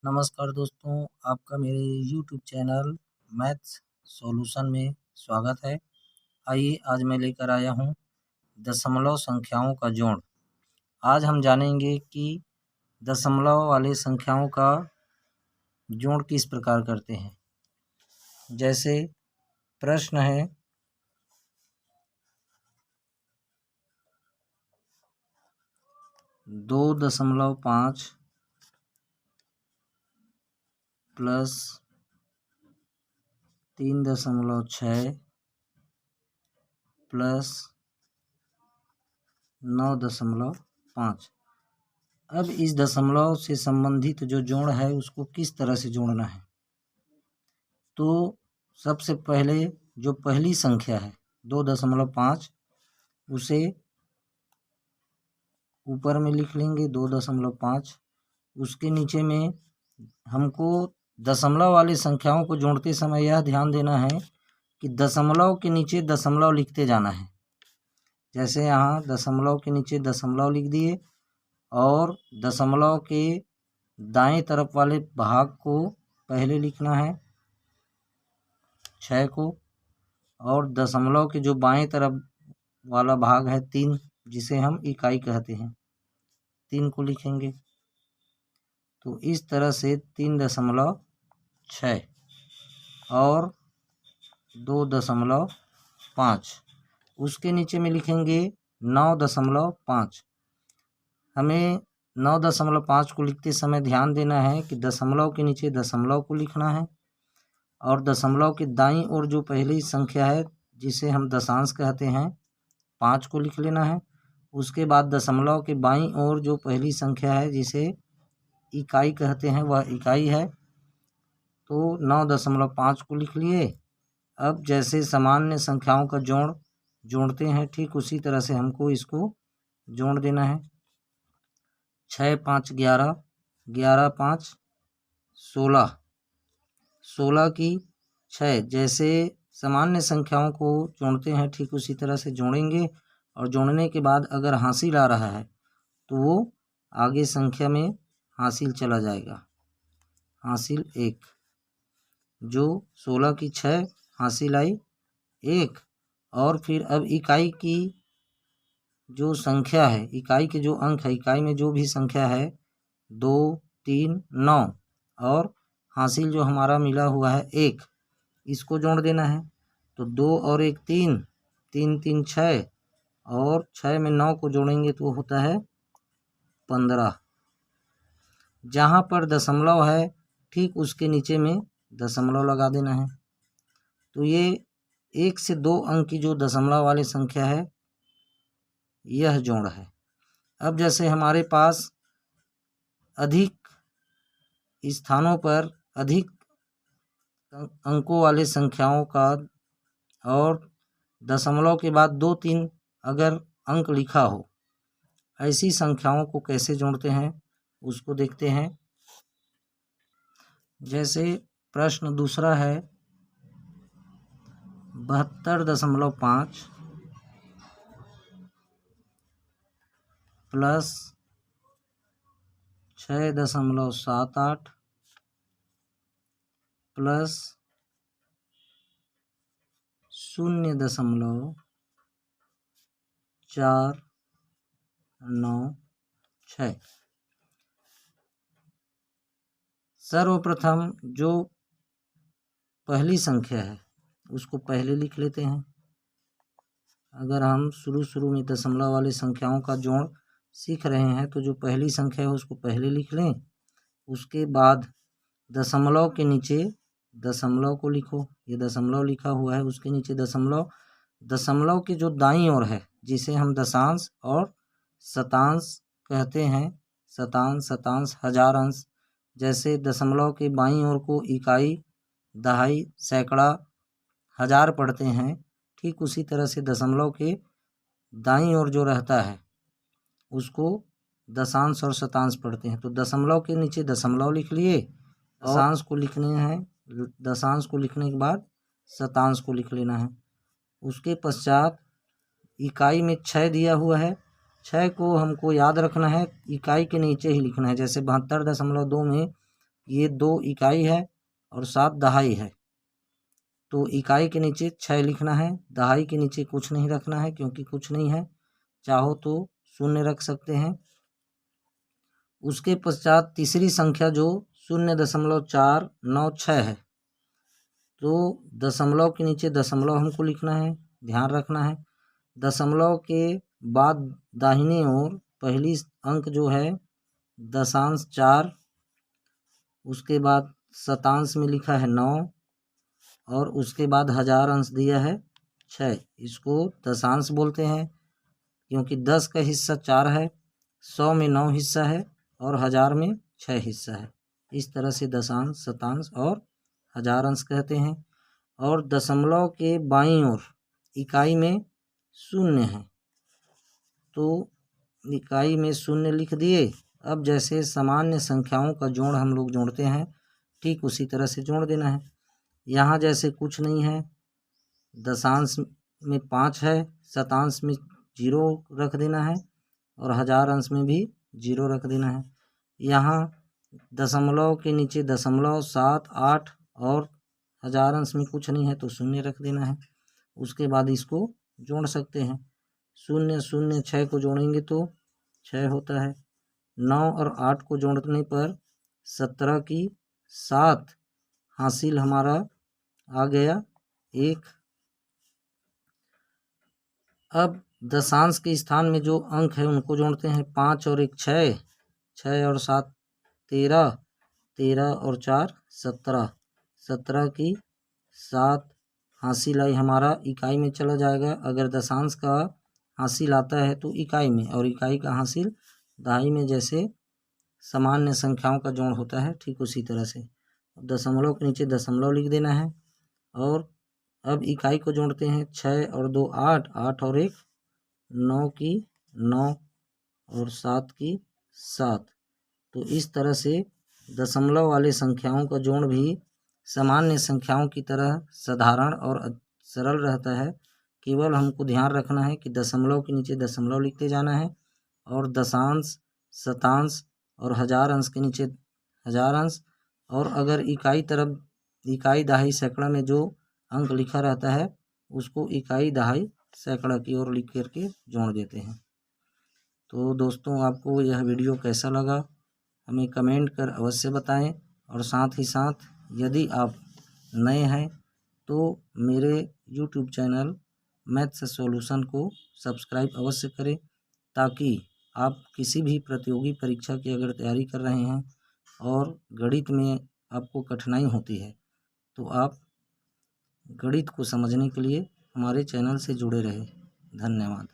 नमस्कार दोस्तों, आपका मेरे यूट्यूब चैनल मैथ्स सॉल्यूशन में स्वागत है। आइए आज मैं लेकर आया हूँ दशमलव संख्याओं का जोड़। आज हम जानेंगे कि दशमलव वाले संख्याओं का जोड़ किस प्रकार करते हैं। जैसे प्रश्न है 2.5 प्लस 3.6 प्लस 9.5। अब इस दशमलव से संबंधित जो जोड़ है उसको किस तरह से जोड़ना है। तो सबसे पहले जो पहली संख्या है 2.5 उसे ऊपर में लिख लेंगे 2.5। उसके नीचे में हमको दशमलव वाली संख्याओं को जोड़ते समय यह ध्यान देना है कि दशमलव के नीचे दशमलव लिखते जाना है। जैसे यहाँ दशमलव के नीचे दशमलव लिख दिए और दशमलव के दाएं तरफ वाले भाग को पहले लिखना है 6 को, और दशमलव के जो बाएं तरफ वाला भाग है 3 जिसे हम इकाई कहते हैं 3 को लिखेंगे। तो इस तरह से 3.6 और 2.5 उसके नीचे में लिखेंगे 9.5। हमें 9.5 को लिखते समय ध्यान देना है कि दशमलव के नीचे दशमलव को लिखना है और दशमलव के दाईं ओर जो पहली संख्या है जिसे हम दशांश कहते हैं 5 को लिख लेना है। उसके बाद दशमलव के बाईं ओर जो पहली संख्या है जिसे इकाई कहते हैं वह इकाई है, तो 9.5 को लिख लिए। अब जैसे सामान्य संख्याओं का जोड़ जोड़ते हैं ठीक उसी तरह से हमको इसको जोड़ देना है। 6 5 11, 11 5 16, 16 की 6 जैसे सामान्य संख्याओं को जोड़ते हैं ठीक उसी तरह से जोड़ेंगे और जोड़ने के बाद अगर हासिल आ रहा है तो वो आगे संख्या में हासिल चला जाएगा। हासिल 1, जो 16 की 6 हासिल आई 1। और फिर अब इकाई की जो संख्या है, इकाई के जो अंक है, इकाई में जो भी संख्या है 2 3 9 और हासिल जो हमारा मिला हुआ है 1, इसको जोड़ देना है। तो 2 और 1 3, 3 3 6 और 6 में 9 को जोड़ेंगे तो होता है 15। जहाँ पर दशमलव है ठीक उसके नीचे में दशमलव लगा देना है। तो ये 1 से 2 अंक की जो दशमलव वाली संख्या है यह जोड़ है। अब जैसे हमारे पास अधिक स्थानों पर अधिक अंकों वाले संख्याओं का और दशमलव के बाद 2 3 अगर अंक लिखा हो, ऐसी संख्याओं को कैसे जोड़ते हैं उसको देखते हैं। जैसे प्रश्न दूसरा है 72.5 प्लस 6.78 प्लस 0.496। सर्वप्रथम जो पहली संख्या है उसको पहले लिख लेते हैं। अगर हम शुरू में दशमलव वाली संख्याओं का जोड़ सीख रहे हैं तो जो पहली संख्या है उसको पहले लिख लें। उसके बाद दशमलव के नीचे दशमलव को लिखो, ये दशमलव लिखा हुआ है उसके नीचे दशमलव, दशमलव के जो दाईं ओर है जिसे हम दशांश और शतांश कहते हैं, शतांश शतांश हजार अंश, जैसे दशमलव के बाईं ओर को इकाई दहाई सैकड़ा हजार पढ़ते हैं, ठीक उसी तरह से दशमलव के दाईं ओर जो रहता है उसको दशांश और शतांश पढ़ते हैं। तो दशमलव के नीचे दशमलव लिख लिए, दशांश को लिखने हैं, दशांश को लिखने के बाद शतांश को लिख लेना है। उसके पश्चात इकाई में 6 दिया हुआ है, 6 को हमको याद रखना है, इकाई के नीचे ही लिखना है। जैसे 72.2 में ये 2 इकाई है और 7 दहाई है। तो इकाई के नीचे 6 लिखना है, दहाई के नीचे कुछ नहीं रखना है क्योंकि कुछ नहीं है, चाहो तो शून्य रख सकते हैं। उसके पश्चात तीसरी संख्या जो 0.496 है, तो दशमलव के नीचे दशमलव हमको लिखना है, ध्यान रखना है। दशमलव के बाद दाहिनी ओर पहली अंक जो है 0.4, उसके बाद शतांश में लिखा है 9 और उसके बाद हजार अंश दिया है 6। इसको दशांश बोलते हैं क्योंकि 10 का हिस्सा 4 है, 100 में 9 हिस्सा है और 1000 में 6 हिस्सा है। इस तरह से दशांश, शतांश और हजार अंश कहते हैं। और दशमलव के बाईं ओर इकाई में शून्य है, तो इकाई में शून्य लिख दिए। अब जैसे सामान्य संख्याओं का जोड़ हम लोग जोड़ते हैं, ठीक उसी तरह से जोड़ देना है। यहाँ जैसे कुछ नहीं है, दशांश में 5 है, शतांश में 0 रख देना है और हजार अंश में भी 0 रख देना है। यहाँ दशमलव के नीचे दशमलव, 7, 8 और हजार अंश में कुछ नहीं है तो शून्य रख देना है। उसके बाद इसको जोड़ सकते हैं। 0, 0, 6 को जोड़ेंगे तो 6 होता है। 9 और 8 को जोड़ने पर 17 की 7 हासिल हमारा आ गया 1। अब दशांश के स्थान में जो अंक है उनको जोड़ते हैं। 5 और 1 6, 6 और 7 13, 13 और 4 17, 17 की 7 हासिल आई हमारा इकाई में चला जाएगा। अगर दशांश का हासिल आता है तो इकाई में, और इकाई का हासिल दहाई में, जैसे सामान्य संख्याओं का जोड़ होता है ठीक उसी तरह से। दशमलव के नीचे दशमलव लिख देना है। और अब इकाई को जोड़ते हैं। 6 और 2 8, 8 और 1 9 की 9 और 7 की 7। तो इस तरह से दशमलव वाले संख्याओं का जोड़ भी सामान्य संख्याओं की तरह साधारण और सरल रहता है। केवल हमको ध्यान रखना है कि दशमलव के नीचे दशमलव लिखते जाना है और दशांश, शतांश और हजार अंश के नीचे हजार अंश। और अगर इकाई तरफ, इकाई दहाई सैकड़ा में जो अंक लिखा रहता है उसको इकाई दहाई सैकड़ा की ओर लिख करके जोड़ देते हैं। तो दोस्तों, आपको यह वीडियो कैसा लगा हमें कमेंट कर अवश्य बताएं। और साथ ही साथ यदि आप नए हैं तो मेरे YouTube चैनल मैथ्स सॉल्यूशन को सब्सक्राइब अवश्य करें, ताकि आप किसी भी प्रतियोगी परीक्षा की अगर तैयारी कर रहे हैं और गणित में आपको कठिनाई होती है तो आप गणित को समझने के लिए हमारे चैनल से जुड़े रहें। धन्यवाद।